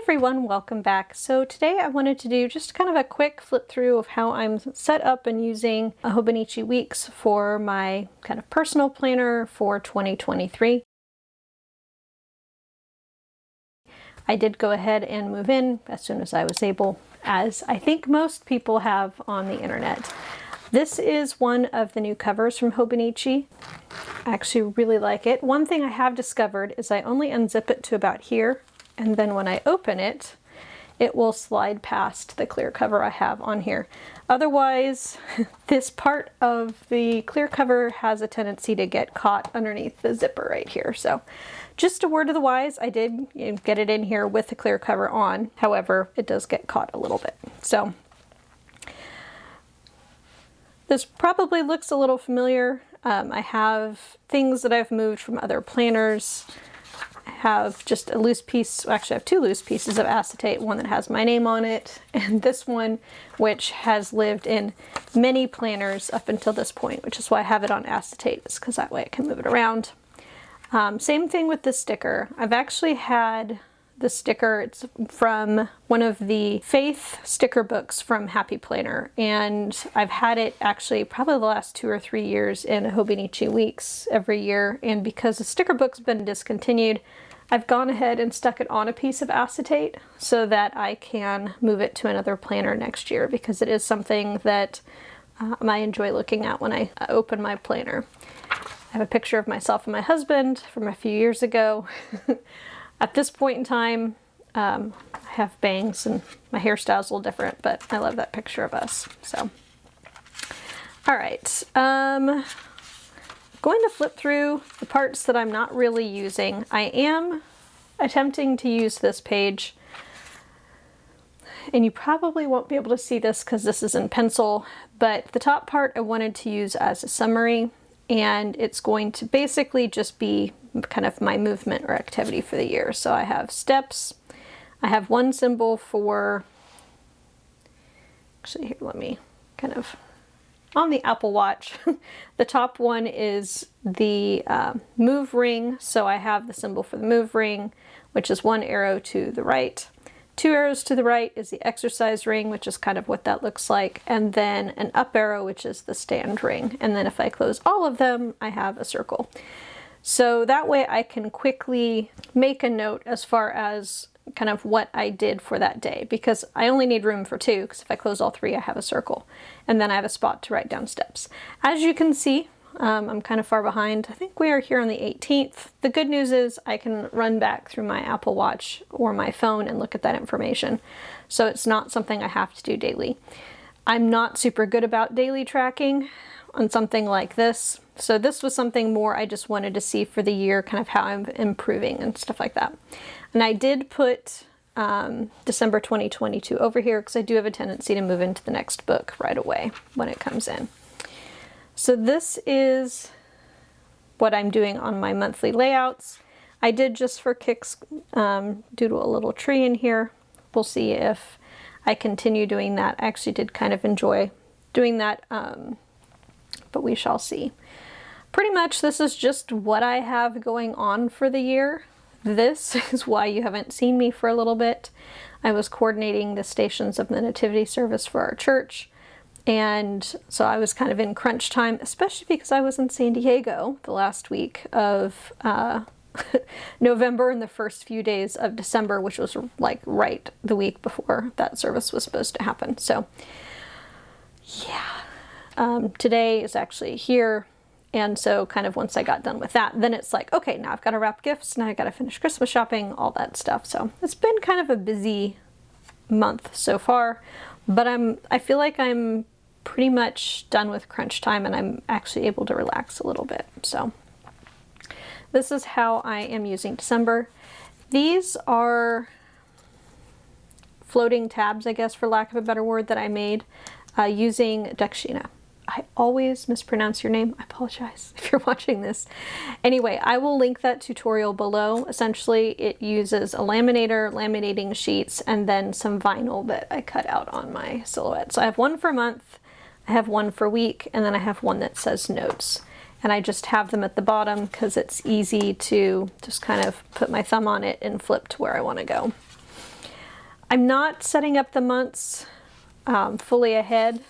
everyone, welcome back. So today I wanted to do just kind of a quick flip through of how I'm set up and using a Hobonichi Weeks for my kind of personal planner for 2023. I did go ahead and move in as soon as I was able, as I think most people have on the internet. This is one of the new covers from Hobonichi. I actually really like it. One thing I have discovered is I only unzip it to about here, and then when I open it, it will slide past the clear cover I have on here. Otherwise, this part of the clear cover has a tendency to get caught underneath the zipper right here. So just a word of the wise, I did get it in here with the clear cover on. However, it does get caught a little bit. So this probably looks a little familiar. I have things that I've moved from other planners. I have just a loose piece, actually I have two loose pieces of acetate, one that has my name on it, and this one which has lived in many planners up until this point, which is why I have it on acetate, is because that way I can move it around. Same thing with this sticker. I've actually had the sticker, it's from one of the Faith sticker books from Happy Planner, and I've had it actually probably the last 2 or 3 years in Hobonichi Weeks every year, and because the sticker book's been discontinued, I've gone ahead and stuck it on a piece of acetate so that I can move it to another planner next year, because it is something that I enjoy looking at when I open my planner. I have a picture of myself and my husband from a few years ago. At this point in time, I have bangs and my hairstyle's a little different, but I love that picture of us. So, all right, going to flip through the parts that I'm not really using. I am attempting to use this page, and you probably won't be able to see this because this is in pencil, but the top part I wanted to use as a summary, and it's going to basically just be kind of my movement or activity for the year. So I have steps, I have one symbol for, actually here, let me kind of, on the Apple Watch, the top one is the move ring. So I have the symbol for the move ring, which is 1 arrow to the right. 2 arrows to the right is the exercise ring, which is kind of what that looks like. And then an up arrow, which is the stand ring. And then if I close all of them, I have a circle. So that way I can quickly make a note as far as kind of what I did for that day, because I only need room for 2, because if I close all 3, I have a circle. And then I have a spot to write down steps. As you can see, I'm kind of far behind. I think we are here on the 18th. The good news is I can run back through my Apple Watch or my phone and look at that information. So it's not something I have to do daily. I'm not super good about daily tracking on something like this. So this was something more I just wanted to see for the year, kind of how I'm improving and stuff like that. And I did put December 2022 over here because I do have a tendency to move into the next book right away when it comes in. So this is what I'm doing on my monthly layouts. I did, just for kicks, doodle a little tree in here. We'll see if I continue doing that. I actually did kind of enjoy doing that, but we shall see. Pretty much this is just what I have going on for the year. This is why you haven't seen me for a little bit. I was coordinating the Stations of the Nativity service for our church. And so I was kind of in crunch time, especially because I was in San Diego the last week of November and the first few days of December, which was like right the week before that service was supposed to happen. So yeah, today is actually here. And so kind of once I got done with that, then it's like, okay, now I've got to wrap gifts, now I got to finish Christmas shopping, all that stuff. So it's been kind of a busy month so far, but I feel like I'm pretty much done with crunch time and I'm actually able to relax a little bit. So this is how I am using December. These are floating tabs, I guess, for lack of a better word, that I made using Dakshina. I always mispronounce your name. I apologize if you're watching this. Anyway, I will link that tutorial below. Essentially, it uses a laminator, laminating sheets, and then some vinyl that I cut out on my silhouette. So I have one for month, I have one for week, and then I have one that says notes. And I just have them at the bottom because it's easy to just kind of put my thumb on it and flip to where I want to go. I'm not setting up the months fully ahead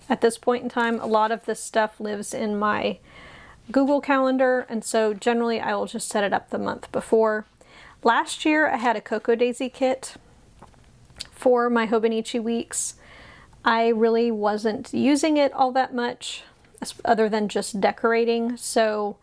at this point in time. A lot of this stuff lives in my Google Calendar, and so generally I will just set it up the month before. Last year I had a Cocoa Daisy kit for my Hobonichi weeks. I really wasn't using it all that much other than just decorating. So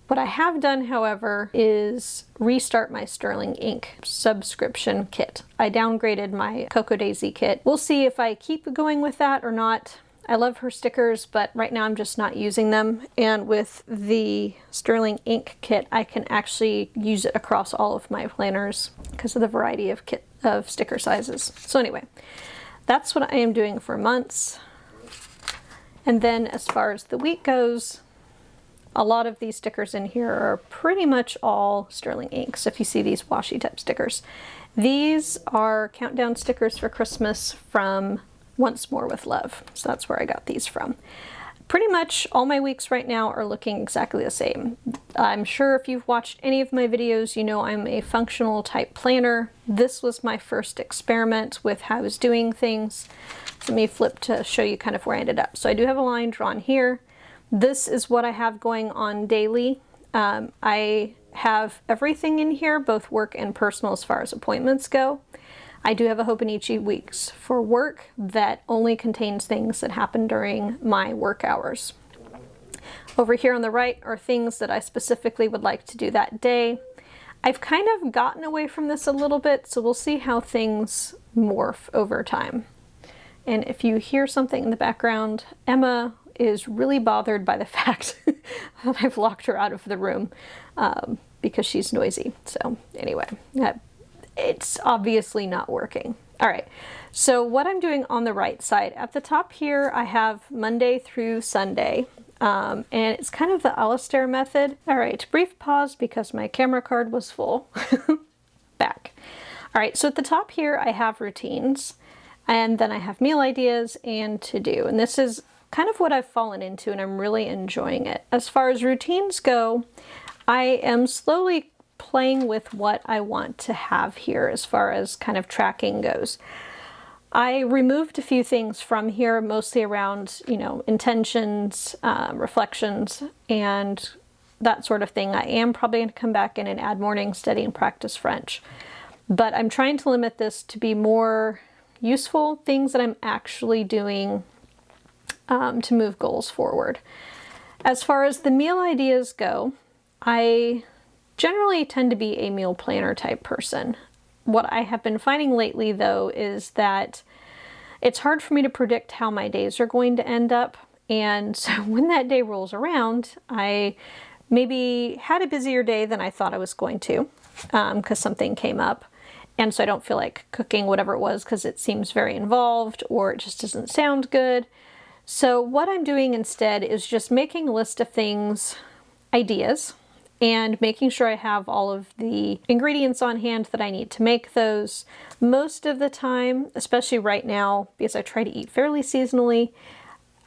what I have done, however, is restart my Sterling Ink subscription kit. I downgraded my Cocoa Daisy kit. We'll see if I keep going with that or not. I love her stickers, but right now I'm just not using them. And with the Sterling Ink kit, I can actually use it across all of my planners because of the variety of sticker sizes. So anyway, that's what I am doing for months. And then as far as the week goes, a lot of these stickers in here are pretty much all Sterling Ink. So if you see these washi type stickers, these are countdown stickers for Christmas from Once More with Love. So that's where I got these from. Pretty much all my weeks right now are looking exactly the same. I'm sure if you've watched any of my videos, you know I'm a functional type planner. This was my first experiment with how I was doing things. So let me flip to show you kind of where I ended up. So I do have a line drawn here. This is what I have going on daily. I have everything in here, both work and personal as far as appointments go. I do have a Hobonichi weeks for work that only contains things that happen during my work hours. Over here on the right are things that I specifically would like to do that day. I've kind of gotten away from this a little bit, so we'll see how things morph over time. And if you hear something in the background, Emma is really bothered by the fact that I've locked her out of the room because she's noisy. So anyway, it's obviously not working. All right, so what I'm doing on the right side, at the top here, I have Monday through Sunday, and it's kind of the Alistair method. All right, brief pause because my camera card was full. Back. All right, so at the top here, I have routines, and then I have meal ideas and to do, and this is kind of what I've fallen into, and I'm really enjoying it. As far as routines go, I am slowly playing with what I want to have here as far as kind of tracking goes. I removed a few things from here, mostly around, you know, intentions, reflections, and that sort of thing. I am probably going to come back in and add morning study and practice French, but I'm trying to limit this to be more useful things that I'm actually doing to move goals forward. As far as the meal ideas go, I generally tend to be a meal planner type person. What I have been finding lately, though, is that it's hard for me to predict how my days are going to end up. And so when that day rolls around, I maybe had a busier day than I thought I was going to because something came up. And so I don't feel like cooking whatever it was because it seems very involved or it just doesn't sound good. So what I'm doing instead is just making a list of things, ideas, and making sure I have all of the ingredients on hand that I need to make those. Most of the time, especially right now, because I try to eat fairly seasonally,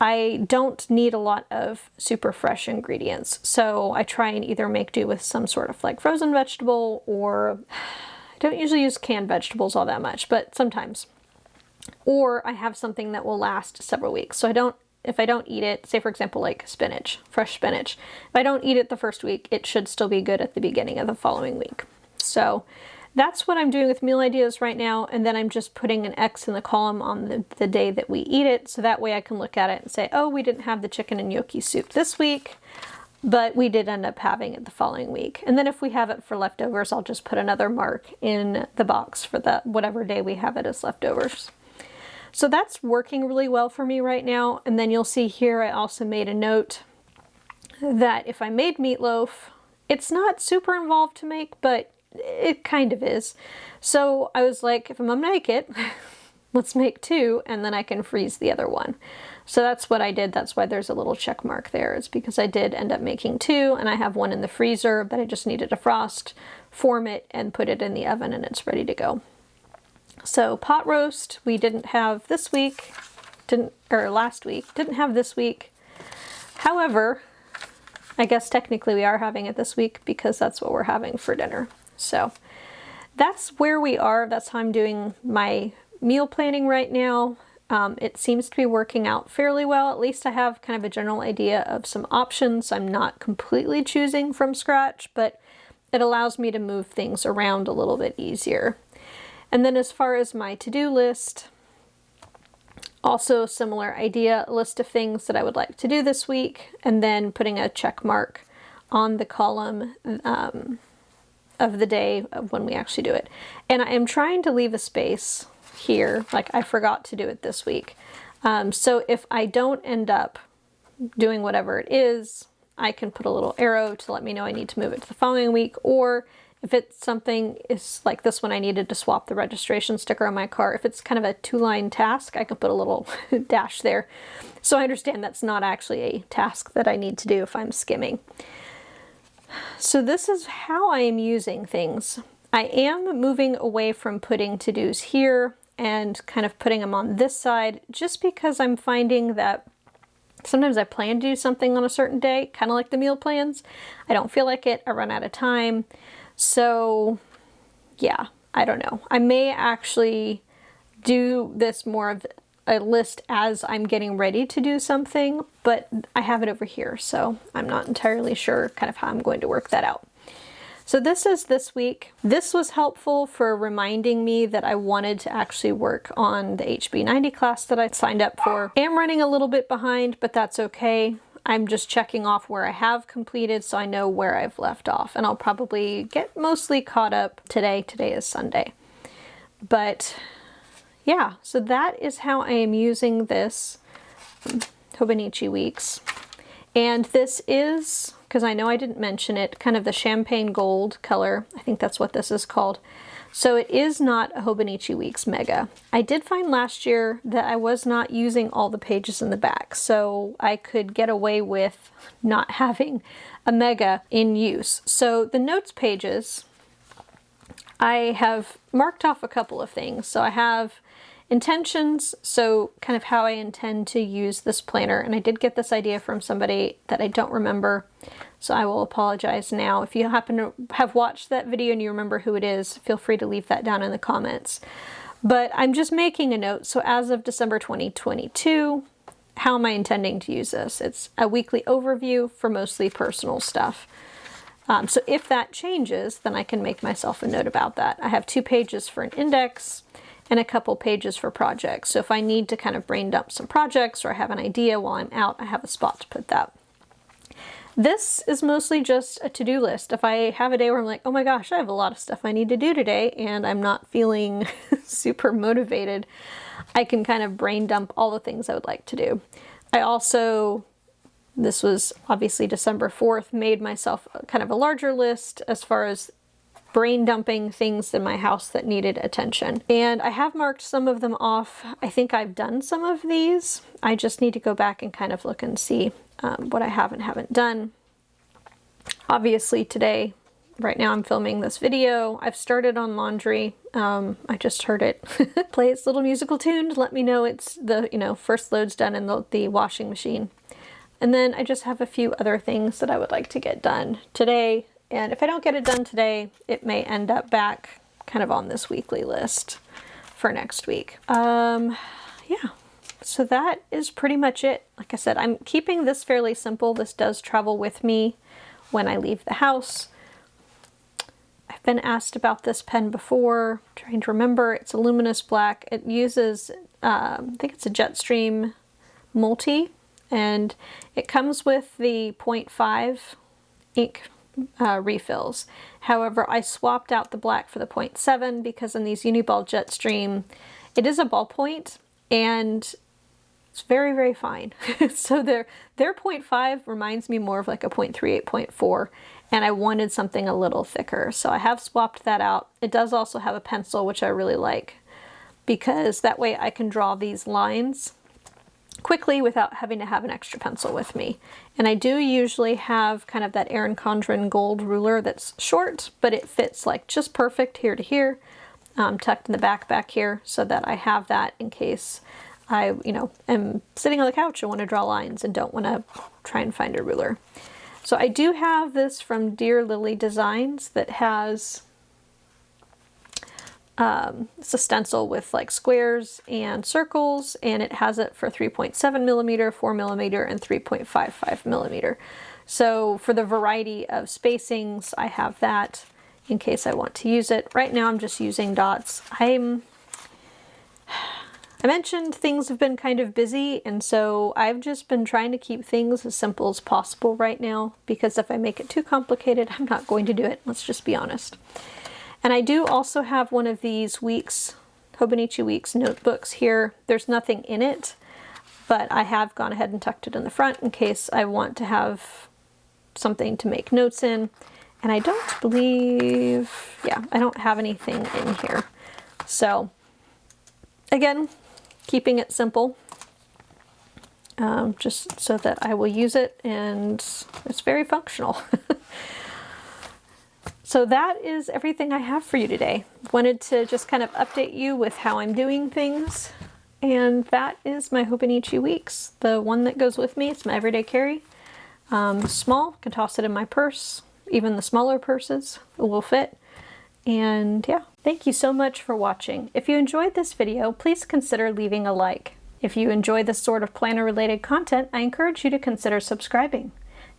I don't need a lot of super fresh ingredients. So I try and either make do with some sort of like frozen vegetable, or I don't usually use canned vegetables all that much, but sometimes. Or I have something that will last several weeks. So if I don't eat it, say for example, like spinach, fresh spinach, if I don't eat it the first week, it should still be good at the beginning of the following week. So that's what I'm doing with meal ideas right now. And then I'm just putting an X in the column on the day that we eat it. So that way I can look at it and say, oh, we didn't have the chicken and gnocchi soup this week, but we did end up having it the following week. And then if we have it for leftovers, I'll just put another mark in the box for whatever day we have it as leftovers. So that's working really well for me right now. And then you'll see here I also made a note that if I made meatloaf, it's not super involved to make, but it kind of is. So I was like, if I'm gonna make it, let's make two, and then I can freeze the other one. So that's what I did. That's why there's a little check mark there. It's because I did end up making two, and I have one in the freezer that I just needed to frost, form it, and put it in the oven, and it's ready to go. So pot roast, we didn't have this week, last week, didn't have this week. However, I guess technically we are having it this week because that's what we're having for dinner. So that's where we are. That's how I'm doing my meal planning right now. It seems to be working out fairly well. At least I have kind of a general idea of some options. I'm not completely choosing from scratch, but it allows me to move things around a little bit easier. And then as far as my to-do list, also a similar idea, a list of things that I would like to do this week, and then putting a check mark on the column of the day of when we actually do it. And I am trying to leave a space here, like I forgot to do it this week. So if I don't end up doing whatever it is, I can put a little arrow to let me know I need to move it to the following week, or if it's something is like this one, I needed to swap the registration sticker on my car. If it's kind of a 2-line task, I can put a little dash there. So I understand that's not actually a task that I need to do if I'm skimming. So this is how I am using things. I am moving away from putting to-dos here and kind of putting them on this side, just because I'm finding that sometimes I plan to do something on a certain day, kind of like the meal plans. I don't feel like it, I run out of time. So yeah, I don't know. I may actually do this more of a list as I'm getting ready to do something, but I have it over here, so I'm not entirely sure kind of how I'm going to work that out. So this is this week. This was helpful for reminding me that I wanted to actually work on the HB90 class that I signed up for. I am running a little bit behind, but that's okay. I'm just checking off where I have completed so I know where I've left off, and I'll probably get mostly caught up today. Today is Sunday. But yeah, so that is how I am using this Hobonichi Weeks. And this is, because I know I didn't mention it, kind of the champagne gold color. I think that's what this is called. So it is not a Hobonichi Weeks Mega. I did find last year that I was not using all the pages in the back, so I could get away with not having a Mega in use. So the notes pages, I have marked off a couple of things. So I have intentions, so kind of how I intend to use this planner, and I did get this idea from somebody that I don't remember, so I will apologize now. If you happen to have watched that video and you remember who it is, feel free to leave that down in the comments. But I'm just making a note, so as of December 2022, how am I intending to use this? It's a weekly overview for mostly personal stuff. So if that changes, then I can make myself a note about that. I have 2 pages for an index and a couple pages for projects. So if I need to kind of brain dump some projects or I have an idea while I'm out, I have a spot to put that. This is mostly just a to-do list. If I have a day where I'm like, oh my gosh, I have a lot of stuff I need to do today and I'm not feeling super motivated, I can kind of brain dump all the things I would like to do. I also, this was obviously December 4th, made myself kind of a larger list as far as brain dumping things in my house that needed attention. And I have marked some of them off. I think I've done some of these. I just need to go back and kind of look and see what I have and haven't done. Obviously today, right now I'm filming this video. I've started on laundry. I just heard it play its little musical tune to let me know it's the, first load's done in the washing machine. And then I just have a few other things that I would like to get done today. And if I don't get it done today, it may end up back kind of on this weekly list for next week. Yeah, so that is pretty much it. Like I said, I'm keeping this fairly simple. This does travel with me when I leave the house. I've been asked about this pen before. I'm trying to remember. It's a luminous black. It uses, I think it's a Jetstream Multi, and it comes with the 0.5 ink refills. However, I swapped out the black for the 0.7 because in these Uniball Jetstream, it is a ballpoint and it's very, very fine. So their 0.5 reminds me more of like a 0.38, 0.4, and I wanted something a little thicker. So I have swapped that out. It does also have a pencil, which I really like, because that way I can draw these lines quickly without having to have an extra pencil with me. And I do usually have kind of that Erin Condren gold ruler that's short, but it fits like just perfect here to here, tucked in the back here, so that I have that in case I, am sitting on the couch and want to draw lines and don't want to try and find a ruler. So I do have this from Dear Lily Designs that has It's a stencil with like squares and circles, and it has it for 3.7 millimeter, 4 millimeter, and 3.55 millimeter. So for the variety of spacings, I have that in case I want to use it. Right now I'm just using dots. I mentioned things have been kind of busy, and so I've just been trying to keep things as simple as possible right now, because if I make it too complicated, I'm not going to do it. Let's just be honest. And I do also have one of these Weeks, Hobonichi Weeks notebooks here. There's nothing in it, but I have gone ahead and tucked it in the front in case I want to have something to make notes in. And I don't believe, yeah, I don't have anything in here. So again, keeping it simple, just so that I will use it, and it's very functional. So that is everything I have for you today. Wanted to just kind of update you with how I'm doing things. And that is my Hobonichi Weeks. The one that goes with me, it's my everyday carry. Small, can toss it in my purse. Even the smaller purses will fit. And yeah, thank you so much for watching. If you enjoyed this video, please consider leaving a like. If you enjoy this sort of planner related content, I encourage you to consider subscribing.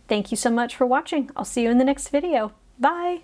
Thank you so much for watching. I'll see you in the next video. Bye!